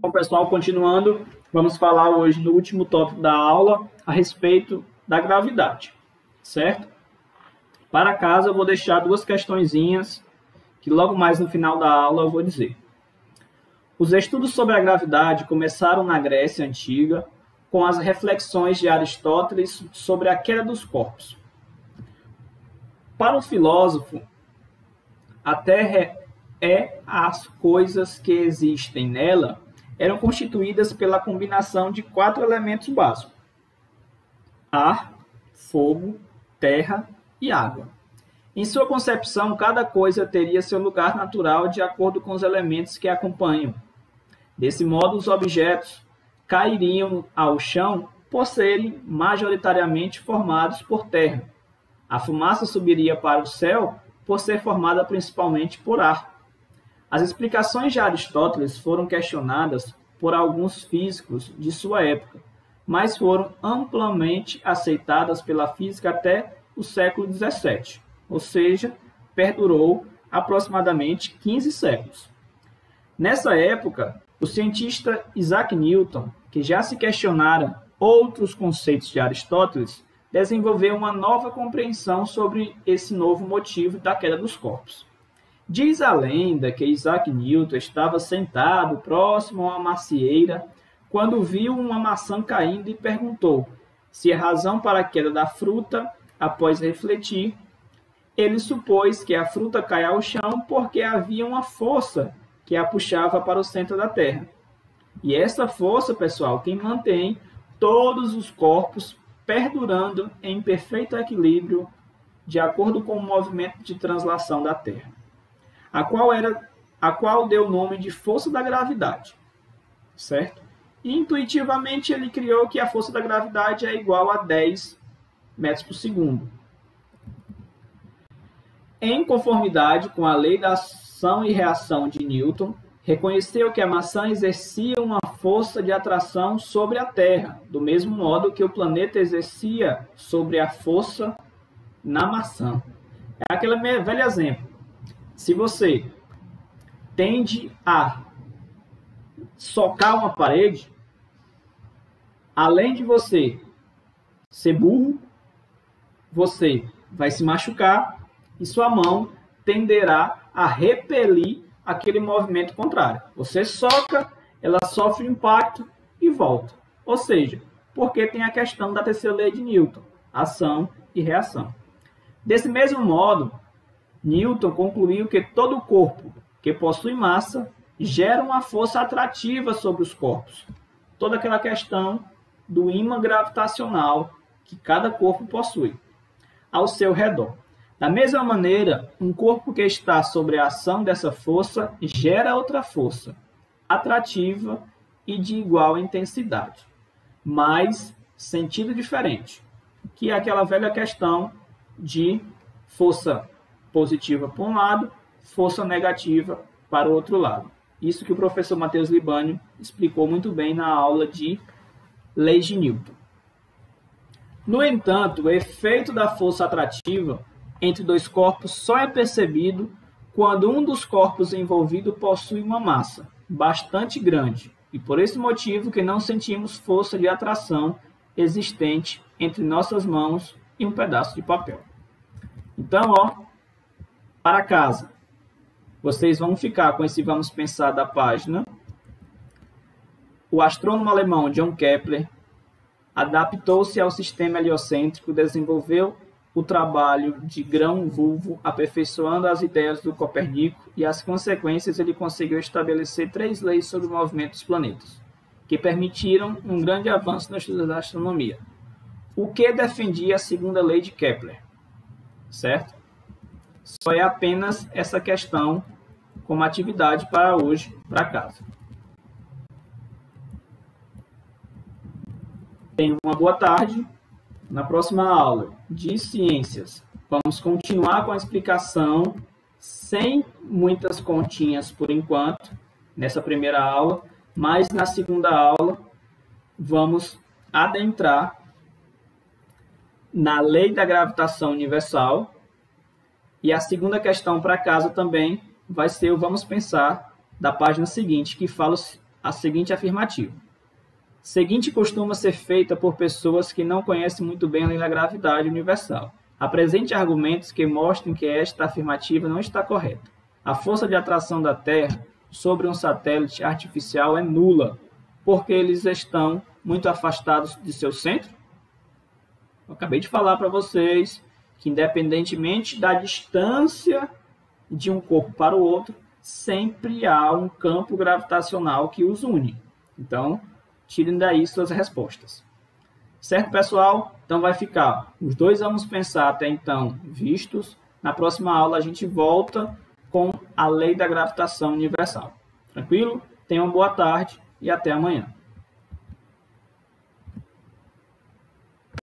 Bom, pessoal, continuando, vamos falar hoje no último tópico da aula a respeito da gravidade, certo? Para casa, eu vou deixar duas questõezinhas que logo mais no final da aula eu vou dizer. Os estudos sobre a gravidade começaram na Grécia Antiga com as reflexões de Aristóteles sobre a queda dos corpos. Para o filósofo, a Terra as coisas que existem nela eram constituídas pela combinação de 4 elementos básicos: ar, fogo, terra e água. Em sua concepção, cada coisa teria seu lugar natural de acordo com os elementos que a acompanham. Desse modo, os objetos cairiam ao chão por serem majoritariamente formados por terra. A fumaça subiria para o céu por ser formada principalmente por ar. As explicações de Aristóteles foram questionadas por alguns físicos de sua época, mas foram amplamente aceitadas pela física até o século XVII, ou seja, perdurou aproximadamente 15 séculos. Nessa época, o cientista Isaac Newton, que já se questionara outros conceitos de Aristóteles, desenvolveu uma nova compreensão sobre esse novo motivo da queda dos corpos. Diz a lenda que Isaac Newton estava sentado próximo a uma macieira quando viu uma maçã caindo e perguntou se a razão para a queda da fruta. Após refletir, ele supôs que a fruta caia ao chão porque havia uma força que a puxava para o centro da Terra. E essa força, pessoal, quem mantém todos os corpos perdurando em perfeito equilíbrio de acordo com o movimento de translação da Terra, a qual deu o nome de força da gravidade, certo? E intuitivamente ele criou que a força da gravidade é igual a 10 metros por segundo. Em conformidade com a lei da ação e reação de Newton, reconheceu que a maçã exercia uma força de atração sobre a Terra, do mesmo modo que o planeta exercia sobre a força na maçã. É aquele velho exemplo. Se você tende a socar uma parede, além de você ser burro, você vai se machucar e sua mão tenderá a repelir aquele movimento contrário. Você soca, ela sofre impacto e volta. Ou seja, porque tem a questão da terceira lei de Newton, ação e reação. Desse mesmo modo, Newton concluiu que todo corpo que possui massa gera uma força atrativa sobre os corpos. Toda aquela questão do ímã gravitacional que cada corpo possui ao seu redor. Da mesma maneira, um corpo que está sob a ação dessa força gera outra força atrativa e de igual intensidade, mas sentido diferente, que é aquela velha questão de força positiva para um lado, força negativa para o outro lado. Isso que o professor Matheus Libânio explicou muito bem na aula de leis de Newton. No entanto, o efeito da força atrativa entre dois corpos só é percebido quando um dos corpos envolvido possui uma massa bastante grande, e por esse motivo que não sentimos força de atração existente entre nossas mãos e um pedaço de papel. Então, para casa, vocês vão ficar com esse vamos pensar da página. O astrônomo alemão John Kepler adaptou-se ao sistema heliocêntrico, desenvolveu o trabalho de grão-vulvo, aperfeiçoando as ideias do Copérnico, e as consequências ele conseguiu estabelecer 3 leis sobre o movimento dos planetas, que permitiram um grande avanço no estudo da astronomia. O que defendia a segunda lei de Kepler, certo? Só é apenas essa questão como atividade para hoje, para casa. Tenham uma boa tarde. Na próxima aula de ciências, vamos continuar com a explicação sem muitas continhas por enquanto, nessa primeira aula, mas na segunda aula vamos adentrar na lei da gravitação universal. E a segunda questão para casa também vai ser o vamos pensar da página seguinte, que fala a seguinte afirmativa. Seguinte costuma ser feita por pessoas que não conhecem muito bem a lei da gravidade universal. Apresente argumentos que mostrem que esta afirmativa não está correta. A força de atração da Terra sobre um satélite artificial é nula, porque eles estão muito afastados de seu centro? Eu acabei de falar para vocês que, independentemente da distância de um corpo para o outro, sempre há um campo gravitacional que os une. Então, tirem daí suas respostas. Certo, pessoal? Então vai ficar os dois vamos pensar até então vistos. Na próxima aula a gente volta com a lei da gravitação universal. Tranquilo? Tenham uma boa tarde e até amanhã.